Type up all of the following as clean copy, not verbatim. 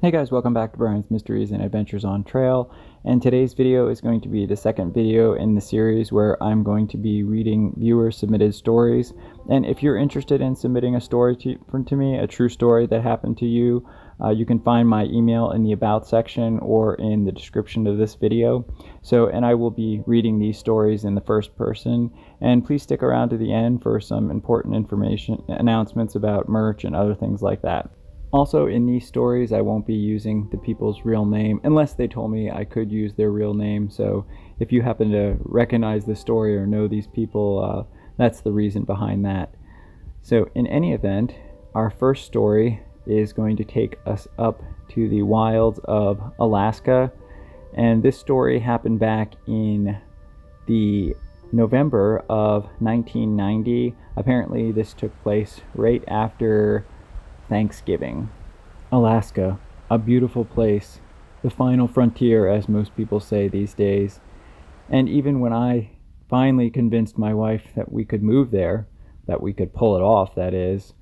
Hey guys, welcome back to Bryan's Mysteries and Adventures on Trail, and today's video is going to be the second video in the series where I'm going to be reading viewer submitted stories. And if you're interested in submitting a story to me, a true story that happened to you, you can find my email in the About section or in the description of this video. And I will be reading these stories in the first person, and please stick around to the end for some important information, announcements about merch and other things like that. Also, in these stories, I won't be using the people's real name unless they told me I could use their real name. So if you happen to recognize the story or know these people, that's the reason behind that. So in any event, our first story is going to take us up to the wilds of Alaska. And this story happened back in the November of 1990. Apparently this took place right after Thanksgiving. Alaska, a beautiful place, the final frontier, as most people say these days. And even when I finally convinced my wife that we could move there, that we could pull it off, that is,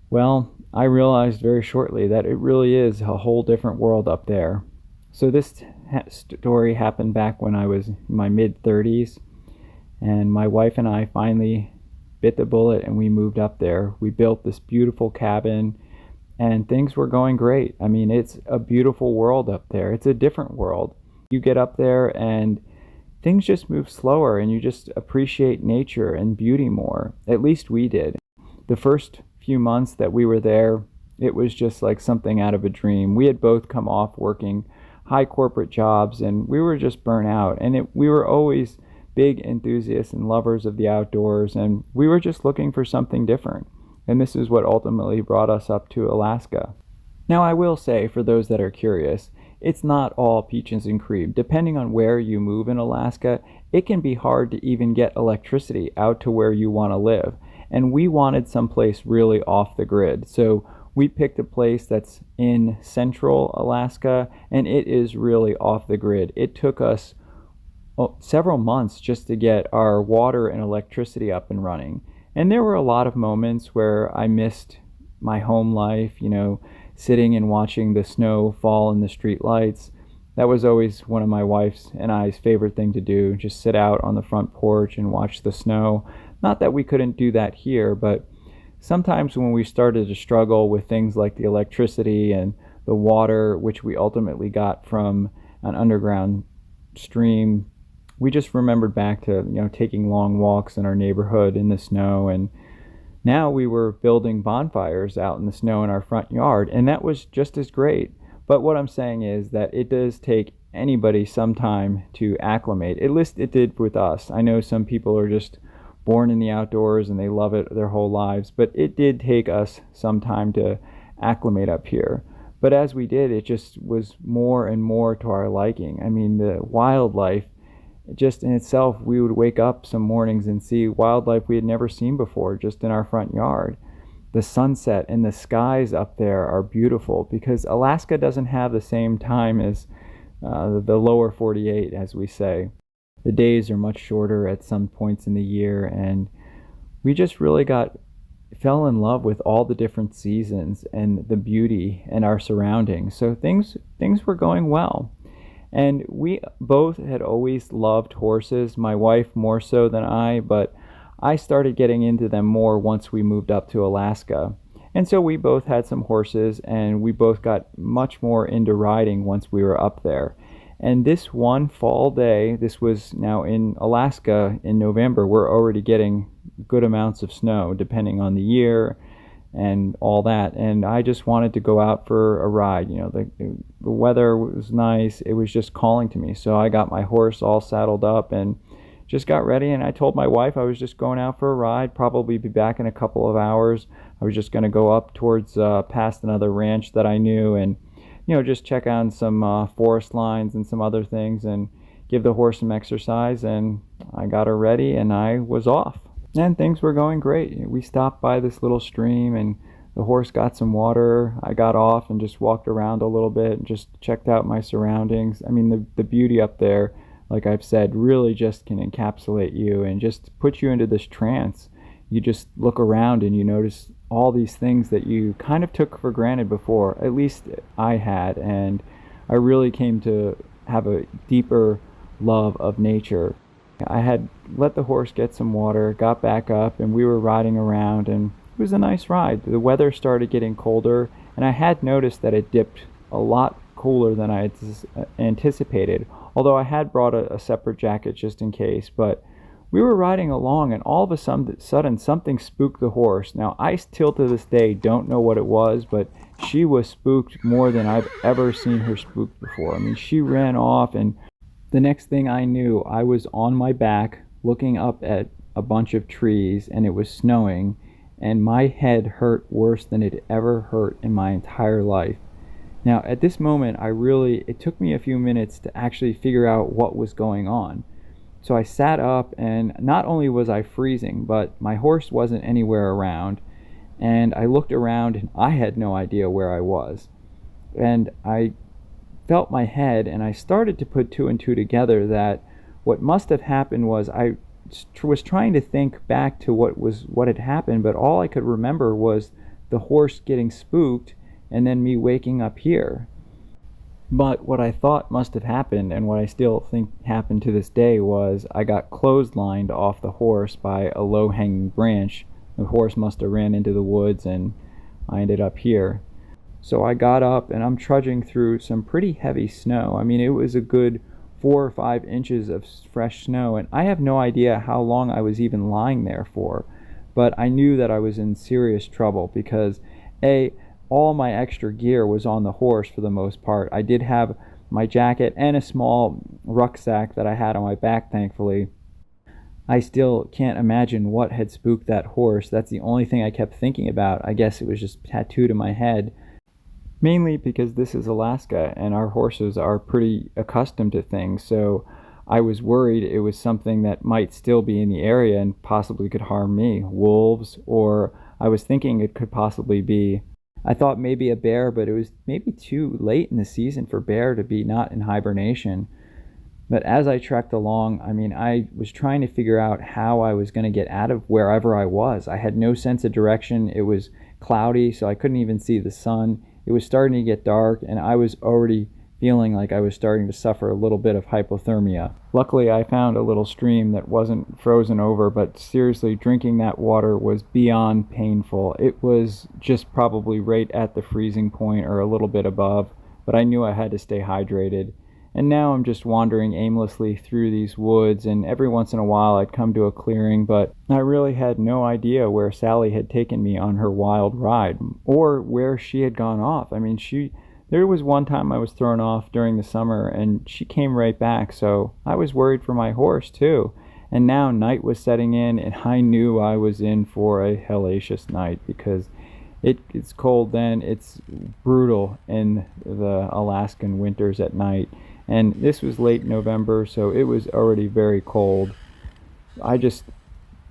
well, I realized very shortly that it really is a whole different world up there. So this story happened back when I was in my mid-30s, and my wife and I finally bit the bullet and we moved up there. We built this beautiful cabin and things were going great. I mean, it's a beautiful world up there. It's a different world. You get up there and things just move slower and you just appreciate nature and beauty more. At least we did. The first few months that we were there, it was just like something out of a dream. We had both come off working high corporate jobs and we were just burnt out, and we were always big enthusiasts and lovers of the outdoors, and we were just looking for something different. And this is what ultimately brought us up to Alaska. Now, I will say, for those that are curious, it's not all peaches and cream. Depending on where you move in Alaska, it can be hard to even get electricity out to where you want to live. And we wanted someplace really off the grid. So we picked a place that's in central Alaska, and it is really off the grid. It took us several months just to get our water and electricity up and running. And there were a lot of moments where I missed my home life, sitting and watching the snow fall in the street lights. That was always one of my wife's and I's favorite thing to do, just sit out on the front porch and watch the snow. Not that we couldn't do that here, but sometimes when we started to struggle with things like the electricity and the water, which we ultimately got from an underground stream, we just remembered back to, taking long walks in our neighborhood in the snow. And now we were building bonfires out in the snow in our front yard, and that was just as great. But what I'm saying is that it does take anybody some time to acclimate. At least it did with us. I know some people are just born in the outdoors and they love it their whole lives, but it did take us some time to acclimate up here. But as we did, it just was more and more to our liking. I mean, the wildlife, just in itself, we would wake up some mornings and see wildlife we had never seen before just in our front yard. The sunset and the skies up there are beautiful because Alaska doesn't have the same time as the lower 48, as we say. The days are much shorter at some points in the year, and we just really fell in love with all the different seasons and the beauty and our surroundings. So things were going well. And we both had always loved horses, my wife more so than I, but I started getting into them more once we moved up to Alaska. And so we both had some horses, and we both got much more into riding once we were up there. And this one fall day, this was now in Alaska in November, we're already getting good amounts of snow depending on the year and all that, and I just wanted to go out for a ride. The weather was nice, it was just calling to me. So I got my horse all saddled up and just got ready, and I told my wife I was just going out for a ride, probably be back in a couple of hours. I was just going to go up towards past another ranch that I knew and just check on some forest lines and some other things and give the horse some exercise. And I got her ready and I was off. And things were going great. We stopped by this little stream and the horse got some water. I got off and just walked around a little bit and just checked out my surroundings. I mean, the beauty up there, like I've said, really just can encapsulate you and just put you into this trance. You just look around and you notice all these things that you kind of took for granted before. At least I had, and I really came to have a deeper love of nature. I had let the horse get some water, got back up, and we were riding around, and it was a nice ride. The weather started getting colder, and I had noticed that it dipped a lot cooler than I had anticipated, although I had brought a separate jacket just in case. But we were riding along, and all of a sudden something spooked the horse. Now, I still to this day don't know what it was, but she was spooked more than I've ever seen her spooked before. I mean, she ran off, and the next thing I knew, I was on my back looking up at a bunch of trees, and it was snowing, and my head hurt worse than it ever hurt in my entire life. Now, at this moment, it took me a few minutes to actually figure out what was going on. So I sat up, and not only was I freezing, but my horse wasn't anywhere around, and I looked around, and I had no idea where I was. And I felt my head, and I started to put two and two together that what must have happened was I was trying to think back to what had happened, but all I could remember was the horse getting spooked and then me waking up here. But what I thought must have happened, and what I still think happened to this day, was I got clotheslined off the horse by a low-hanging branch. The horse must have ran into the woods, and I ended up here. So I got up, and I'm trudging through some pretty heavy snow. I mean, it was a good 4 or 5 inches of fresh snow, and I have no idea how long I was even lying there for. But I knew that I was in serious trouble because, all my extra gear was on the horse for the most part. I did have my jacket and a small rucksack that I had on my back, thankfully. I still can't imagine what had spooked that horse. That's the only thing I kept thinking about. I guess it was just tattooed in my head. Mainly because this is Alaska and our horses are pretty accustomed to things, so I was worried it was something that might still be in the area and possibly could harm me. Wolves, or I was thinking it could possibly be, I thought maybe a bear, but it was maybe too late in the season for bear to be not in hibernation. But as I trekked along, I mean, I was trying to figure out how I was going to get out of wherever I was. I had no sense of direction. It was cloudy, so I couldn't even see the sun. It was starting to get dark, and I was already feeling like I was starting to suffer a little bit of hypothermia. Luckily, I found a little stream that wasn't frozen over, but seriously, drinking that water was beyond painful. It was just probably right at the freezing point or a little bit above, but I knew I had to stay hydrated. And now I'm just wandering aimlessly through these woods, and every once in a while I'd come to a clearing, but I really had no idea where Sally had taken me on her wild ride, or where she had gone off. I mean, there was one time I was thrown off during the summer, and she came right back, so I was worried for my horse too. And now night was setting in, and I knew I was in for a hellacious night, because it's cold then. It's brutal in the Alaskan winters at night. And this was late November, so it was already very cold. I just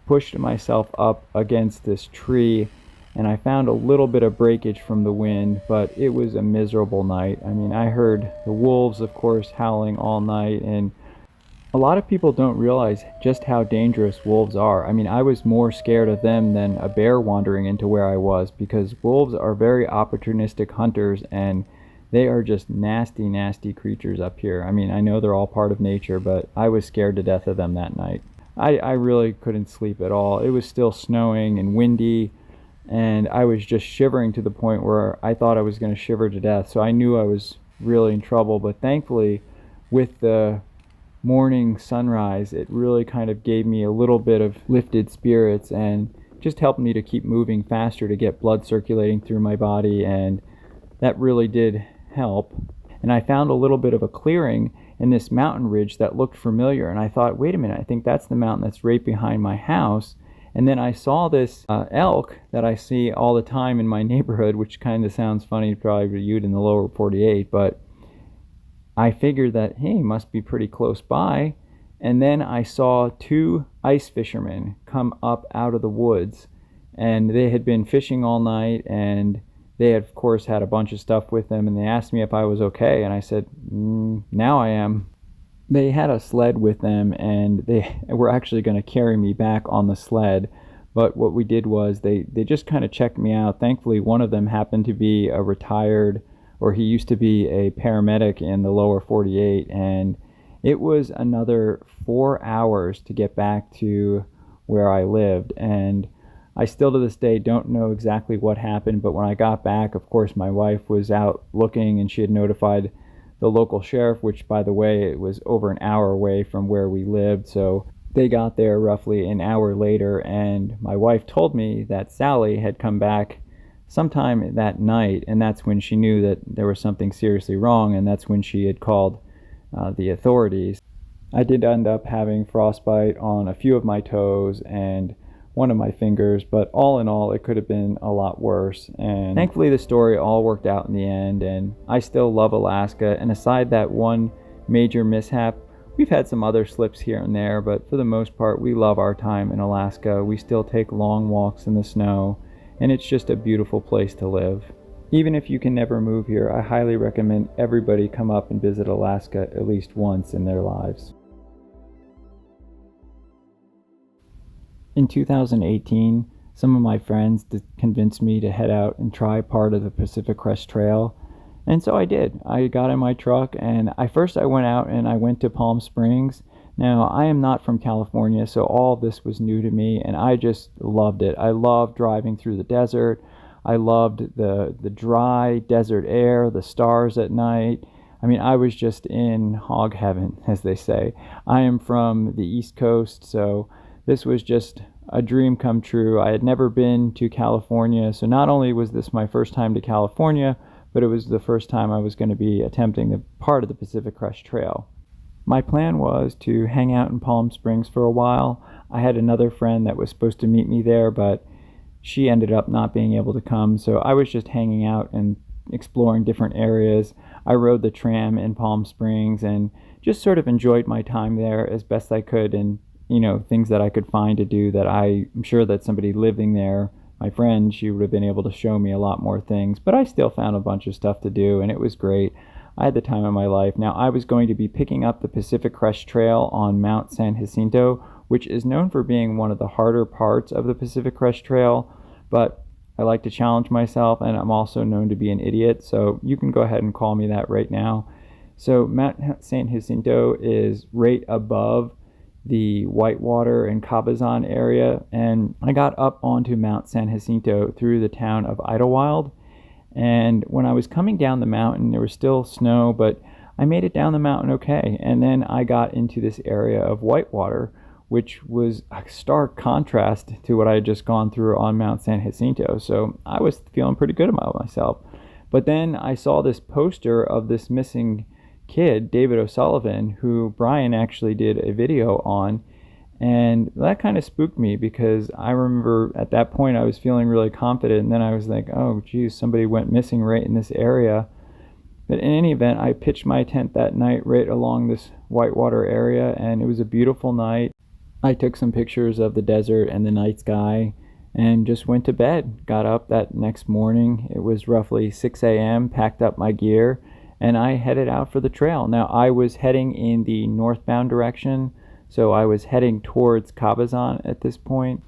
pushed myself up against this tree, and I found a little bit of breakage from the wind, but it was a miserable night. I mean, I heard the wolves, of course, howling all night, and a lot of people don't realize just how dangerous wolves are. I mean, I was more scared of them than a bear wandering into where I was, because wolves are very opportunistic hunters, and they are just nasty, nasty creatures up here. I mean, I know they're all part of nature, but I was scared to death of them that night. I really couldn't sleep at all. It was still snowing and windy, and I was just shivering to the point where I thought I was going to shiver to death. So I knew I was really in trouble, but thankfully, with the morning sunrise, it really kind of gave me a little bit of lifted spirits and just helped me to keep moving faster to get blood circulating through my body, and that really did help. And I found a little bit of a clearing in this mountain ridge that looked familiar, and I thought, wait a minute, I think that's the mountain that's right behind my house. And then I saw this elk that I see all the time in my neighborhood, which kind of sounds funny probably to you in the lower 48, but I figured that, hey, must be pretty close by. And then I saw 2 ice fishermen come up out of the woods, and they had been fishing all night, and they had, of course, had a bunch of stuff with them, and they asked me if I was okay, and I said, now I am. They had a sled with them, and they were actually going to carry me back on the sled, But what we did was they just kind of checked me out. Thankfully, one of them happened to be a retired, or he used to be a paramedic in the lower 48, and it was another 4 hours to get back to where I lived. And I still to this day don't know exactly what happened, but when I got back, of course, my wife was out looking and she had notified the local sheriff, which, by the way, it was over an hour away from where we lived. So they got there roughly an hour later, and my wife told me that Sally had come back sometime that night, and that's when she knew that there was something seriously wrong, and that's when she had called the authorities. I did end up having frostbite on a few of my toes and one of my fingers, but all in all, it could have been a lot worse. And thankfully, the story all worked out in the end, and I still love Alaska. And aside that one major mishap, we've had some other slips here and there, but for the most part, we love our time in Alaska. We still take long walks in the snow, and it's just a beautiful place to live. Even if you can never move here, I highly recommend everybody come up and visit Alaska at least once in their lives. In 2018, some of my friends convinced me to head out and try part of the Pacific Crest Trail, and so I did. I got in my truck, and I went out and I went to Palm Springs. Now, I am not from California, so all of this was new to me, and I just loved it. I loved driving through the desert. I loved the dry desert air, the stars at night. I mean, I was just in hog heaven, as they say. I am from the East Coast, so this was just a dream come true. I had never been to California, so not only was this my first time to California, but it was the first time I was going to be attempting the part of the Pacific Crest Trail. My plan was to hang out in Palm Springs for a while. I had another friend that was supposed to meet me there, but she ended up not being able to come, so I was just hanging out and exploring different areas. I rode the tram in Palm Springs and just sort of enjoyed my time there as best I could, and things that I could find to do that I'm sure that somebody living there, my friend, she would have been able to show me a lot more things, but I still found a bunch of stuff to do, and it was great. I had the time of my life. Now, I was going to be picking up the Pacific Crest Trail on Mount San Jacinto, which is known for being one of the harder parts of the Pacific Crest Trail, but I like to challenge myself, and I'm also known to be an idiot, so you can go ahead and call me that right now. So Mount San Jacinto is right above the Whitewater and Cabazon area, and I got up onto Mount San Jacinto through the town of Idlewild, and when I was coming down the mountain, there was still snow, but I made it down the mountain okay, and then I got into this area of Whitewater, which was a stark contrast to what I had just gone through on Mount San Jacinto, so I was feeling pretty good about myself. But then I saw this poster of this missing kid, David O'Sullivan, who Bryan actually did a video on, and that kind of spooked me because I remember at that point I was feeling really confident, and then I was like, oh geez, somebody went missing right in this area. But in any event, I pitched my tent that night right along this Whitewater area, and it was a beautiful night. I took some pictures of the desert and the night sky and just went to bed. Got up that next morning, it was roughly 6 a.m., packed up my gear, and I headed out for the trail. Now, I was heading in the northbound direction, so I was heading towards Cabazon at this point.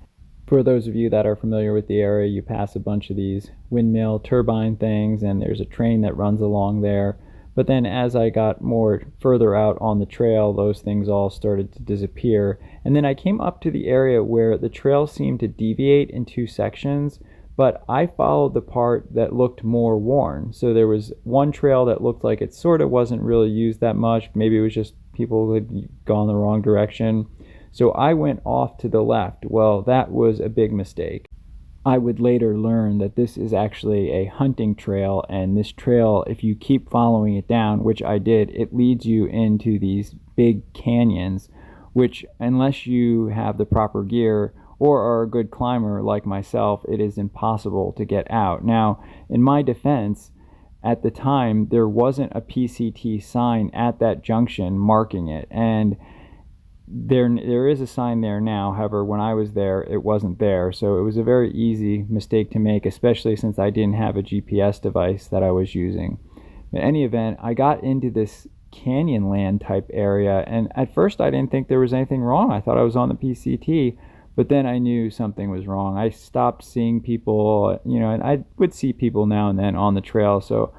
For those of you that are familiar with the area, you pass a bunch of these windmill turbine things, and there's a train that runs along there. But then as I got more further out on the trail, those things all started to disappear. And then I came up to the area where the trail seemed to deviate in two sections, but I followed the part that looked more worn. So there was one trail that looked like it sort of wasn't really used that much. Maybe it was just people who had gone the wrong direction. So I went off to the left. Well, that was a big mistake. I would later learn that this is actually a hunting trail, and this trail, if you keep following it down, which I did, it leads you into these big canyons, which unless you have the proper gear or are a good climber like myself, it is impossible to get out. Now, in my defense, at the time, there wasn't a PCT sign at that junction marking it, and there is a sign there now. However, when I was there, it wasn't there, so it was a very easy mistake to make, especially since I didn't have a GPS device that I was using. In any event, I got into this Canyonland type area, and at first I didn't think there was anything wrong. I thought I was on the PCT, But then I knew something was wrong. I stopped seeing people, you know, and I would see people now and then on the trail. So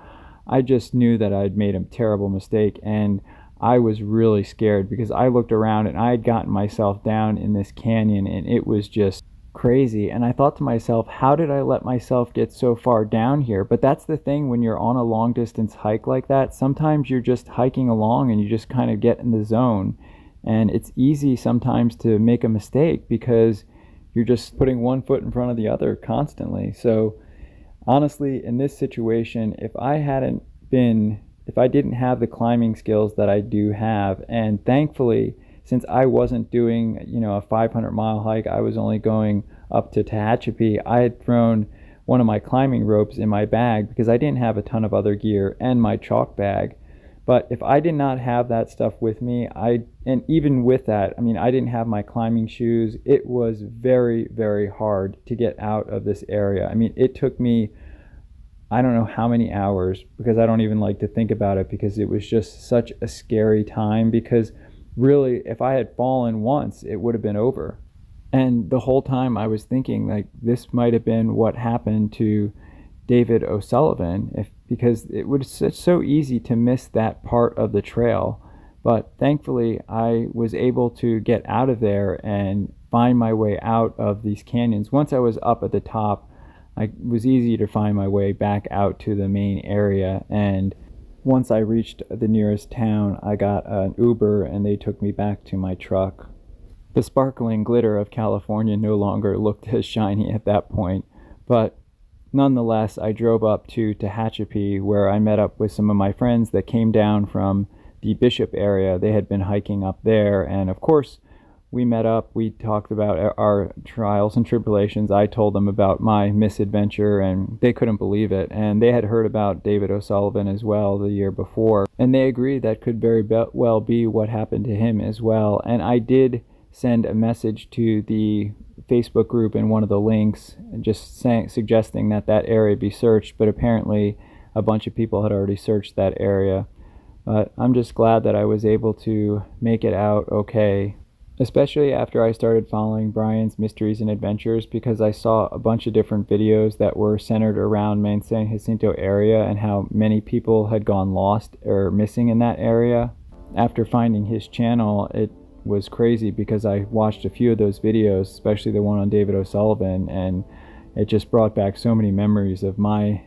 I just knew that I'd made a terrible mistake, and I was really scared because I looked around and I had gotten myself down in this canyon and it was just crazy. And I thought to myself, how did I let myself get so far down here? But that's the thing, when you're on a long distance hike like that, sometimes you're just hiking along and you just kind of get in the zone, and it's easy sometimes to make a mistake because you're just putting one foot in front of the other constantly. So honestly, in this situation, if I didn't have the climbing skills that I do have, and thankfully, since I wasn't doing, you know, a 500-mile hike, I was only going up to Tehachapi, I had thrown one of my climbing ropes in my bag because I didn't have a ton of other gear, and my chalk bag. But if I did not have that stuff with me, and even with that, I mean, I didn't have my climbing shoes. It was very, very hard to get out of this area. I mean, it took me, I don't know how many hours, because I don't even like to think about it, because it was just such a scary time. Because really, if I had fallen once, it would have been over. And the whole time I was thinking, like, this might have been what happened to David O'Sullivan, because it was so easy to miss that part of the trail. But thankfully, I was able to get out of there and find my way out of these canyons. Once I was up at the top, it was easy to find my way back out to the main area. And once I reached the nearest town, I got an Uber and they took me back to my truck. The sparkling glitter of California no longer looked as shiny at that point, but nonetheless, I drove up to Tehachapi, where I met up with some of my friends that came down from the Bishop area. They had been hiking up there, and of course, we met up. We talked about our trials and tribulations. I told them about my misadventure, and they couldn't believe it. And they had heard about David O'Sullivan as well the year before, and they agreed that could very well be what happened to him as well. And I did send a message to the Facebook group in one of the links, just suggesting that that area be searched, but apparently a bunch of people had already searched that area. But I'm just glad that I was able to make it out okay, especially after I started following Bryan's Mysteries and Adventures, because I saw a bunch of different videos that were centered around Main San Jacinto area and how many people had gone lost or missing in that area. After finding his channel, it was crazy because I watched a few of those videos, especially the one on David O'Sullivan, and it just brought back so many memories of my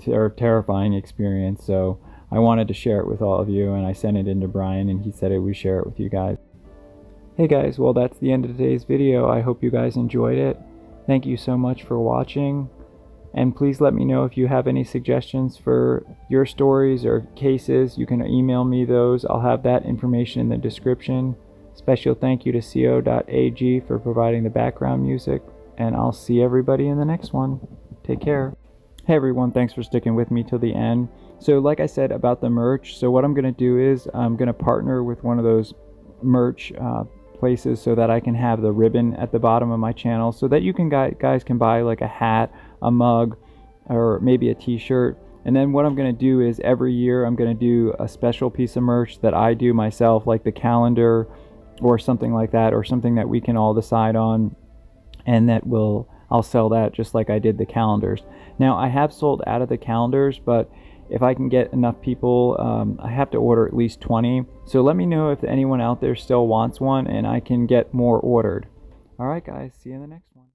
terrifying experience. So I wanted to share it with all of you, and I sent it in to Bryan, and he said we share it with you guys. Hey guys, well, that's the end of today's video. I hope you guys enjoyed it. Thank you so much for watching, and please let me know if you have any suggestions for your stories or cases. You can email me those. I'll have that information in the description. Special thank you to co.ag for providing the background music, and I'll see everybody in the next one. Take care. Hey everyone, thanks for sticking with me till the end. So like I said about the merch, so what I'm going to do is I'm going to partner with one of those merch places so that I can have the ribbon at the bottom of my channel, so that you can guys can buy like a hat, a mug, or maybe a t-shirt. And then what I'm going to do is every year I'm going to do a special piece of merch that I do myself, like the calendar or something like that, or something that we can all decide on, and I'll sell that just like I did the calendars. Now I have sold out of the calendars, but if I can get enough people, I have to order at least 20. So let me know if anyone out there still wants one and I can get more ordered. Alright guys, see you in the next one.